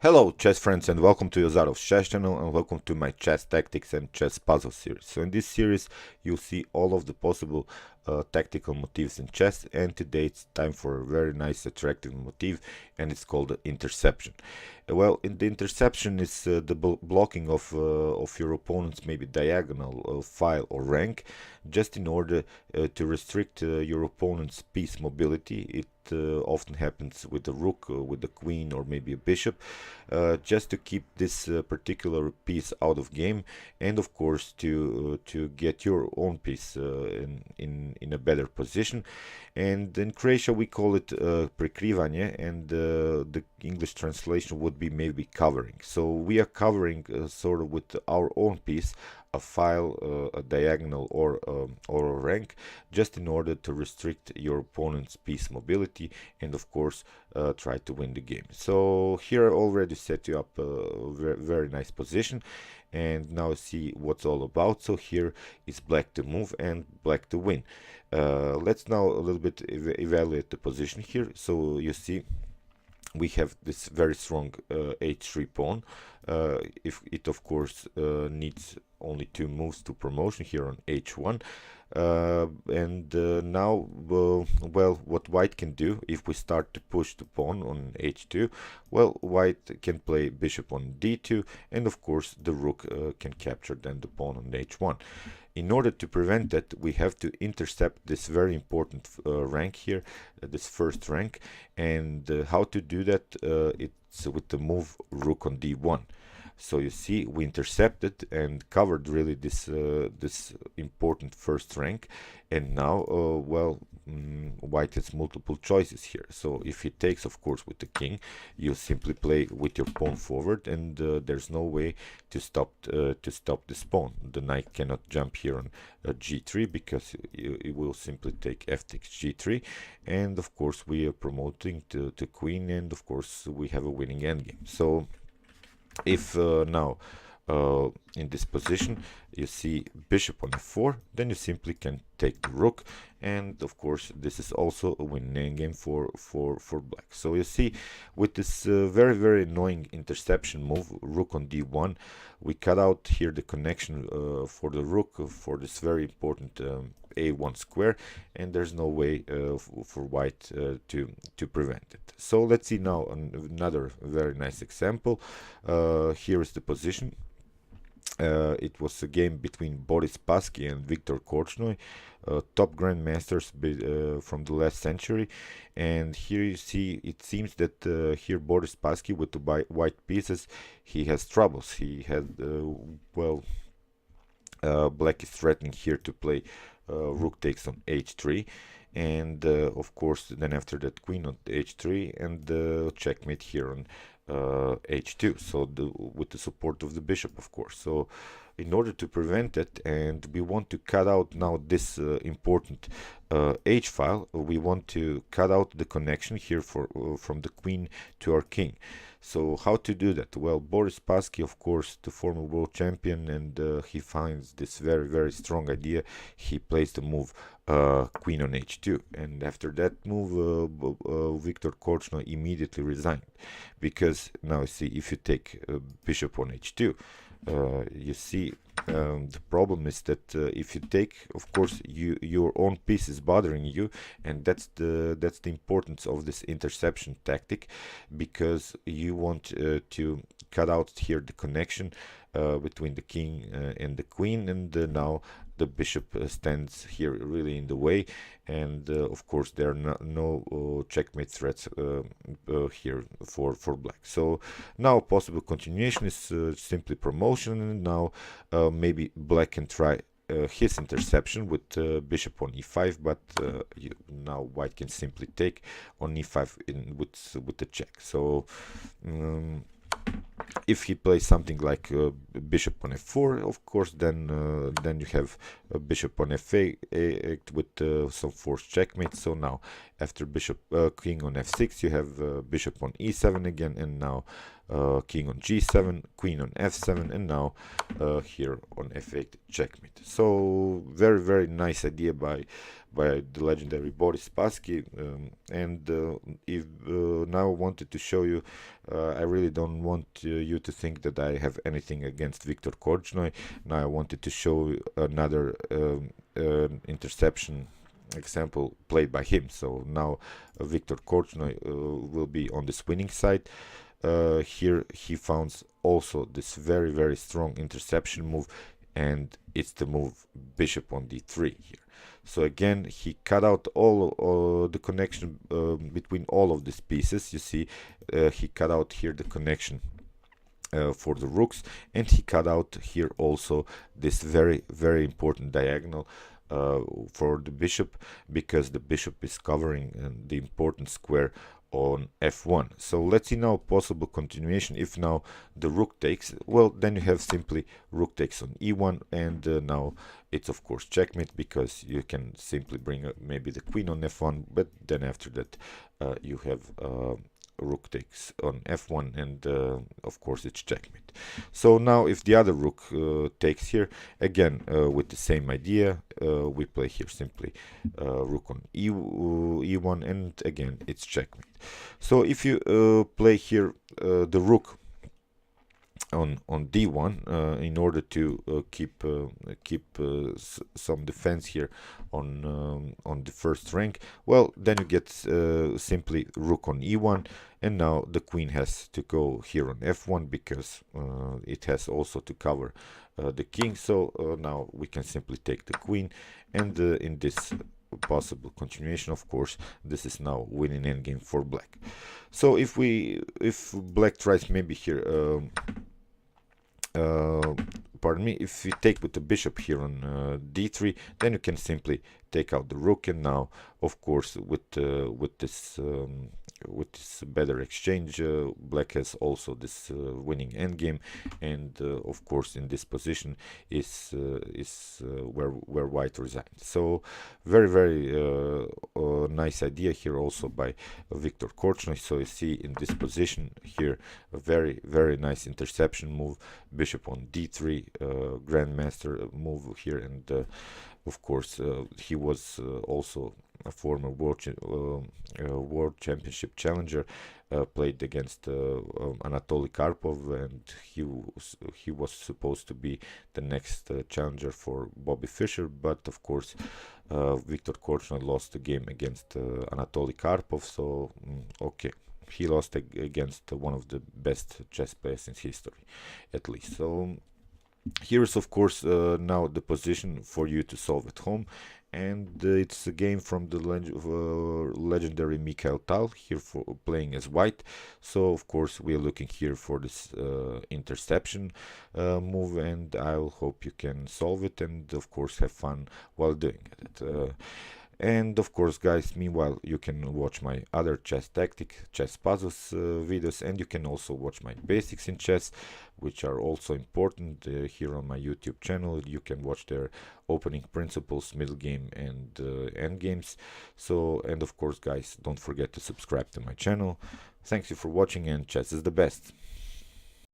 Hello chess friends and welcome to Yozarov's chess channel and welcome to my chess tactics and chess puzzle series. So in this series you'll see all of the possible tactical motifs in chess, and today it's time for a very nice attractive motif, and it's called the interception. Well, in the interception is the blocking of your opponent's maybe diagonal file or rank, just in order to restrict your opponent's piece mobility. It often happens with the rook, with the queen, or maybe a bishop, just to keep this particular piece out of game, and of course to get your own piece in a better position. And in Croatia we call it prekrivanje, and the English translation would be maybe covering. So we are covering sort of with our own piece a file, a diagonal, or a rank, just in order to restrict your opponent's piece mobility and of course try to win the game. So here I already set you up a very nice position, and now see what's all about. So here is black to move and black to win. Let's now a little bit evaluate the position here. So you see we have this very strong h3 pawn. If it of course needs only 2 moves to promotion here on h1. Now, well, what white can do if we start to push the pawn on h2, well, white can play bishop on d2, and of course the rook can capture then the pawn on h1. In order to prevent that, we have to intercept this very important rank here, this first rank, and how to do that, it's with the move rook on d1. So you see we intercepted and covered really this important first rank, and now white has multiple choices here. So if he takes, of course, with the king, you simply play with your pawn forward, and there's no way to stop this pawn. The knight cannot jump here on g3 because it will simply take f takes g3, and of course we are promoting to queen, and of course we have a winning endgame. So if now in this position you see bishop on f4, then you simply can take the rook, and of course this is also a winning game for black. So you see, with this very annoying interception move, rook on d1, we cut out here the connection for the rook for this very important a1 square, and there's no way for white to prevent it. So let's see now another very nice example. Here is the position. It was a game between Boris Spassky and Viktor Korchnoi, top grandmasters from the last century. And here you see, it seems that here Boris Spassky with the white pieces, he has troubles. He had, black is threatening here to play rook takes on h3, and of course then after that queen on h3, and checkmate here on h2, so with the support of the bishop, of course. So in order to prevent it, and we want to cut out now this important h file, we want to cut out the connection here from the queen to our king. So how to do that? Well, Boris Spassky, of course, the former world champion, and he finds this very strong idea. He plays the move queen on h2, and after that move Viktor Korchnoi immediately resigned, because now see, if you take bishop on h2, you see the problem is that if you take, of course, your own piece is bothering you, and that's the importance of this interception tactic, because you want to cut out here the connection between the king and the queen, and now the bishop stands here really in the way, and of course there are no checkmate threats here for black. So now possible continuation is simply promotion, and now maybe black can try his interception with bishop on e5, but now white can simply take on e5 with the check. So if he plays something like bishop on f4, of course, then you have bishop on f8 with some forced checkmate. So now after bishop king on f6, you have bishop on e7 again, and now king on g7, queen on f7, and now here on f8 checkmate. So very nice idea by by the legendary Boris Spassky. And if now I wanted to show you, I really don't want you to think that I have anything against Viktor Korchnoi. Now I wanted to show you another interception example played by him. So now Viktor Korchnoi will be on this winning side. Here he found also this very strong interception move, and it's the move bishop on d3 here. So again, he cut out all the connection between all of these pieces. You see, he cut out here the connection for the rooks, and he cut out here also this very important diagonal for the bishop, because the bishop is covering the important square on f1. So let's see now possible continuation. If now the rook takes, well, then you have simply rook takes on e1, and now it's of course checkmate, because you can simply bring maybe the queen on f1, but then after that you have rook takes on f1, and of course it's checkmate. So now if the other rook takes here, again with the same idea, we play here simply rook on e1, and again it's checkmate. So if you play here the rook on d1 in order to keep some defense here on the first rank, well, then you get simply rook on e1, and now the queen has to go here on f1, because it has also to cover the king. So now we can simply take the queen, and in this possible continuation, of course, this is now winning endgame for black. So if black tries maybe here pardon me, if we take with the bishop here on d3, then you can simply take out the rook, and now of course with this better exchange, black has also this winning endgame, and of course in this position is where white resigns. So very nice idea here also by Viktor Korchnoi. So you see in this position here a very nice interception move, bishop on d3, grandmaster move here, and of course he was also a former world championship challenger, played against Anatoly Karpov, and he was supposed to be the next challenger for Bobby Fischer, but of course Viktor Korchnoi lost the game against Anatoly Karpov. So okay, he lost against one of the best chess players in history, at least. So here's of course now the position for you to solve at home, and it's a game from the legendary Mikhail Tal here for playing as white. So of course we are looking here for this interception move, and I'll hope you can solve it, and of course have fun while doing it. And of course guys, meanwhile you can watch my other chess tactic, chess puzzles videos, and you can also watch my basics in chess, which are also important here on my YouTube channel. You can watch their opening principles, middle game, and end games. So, and of course guys, don't forget to subscribe to my channel. Thanks you for watching, and chess is the best.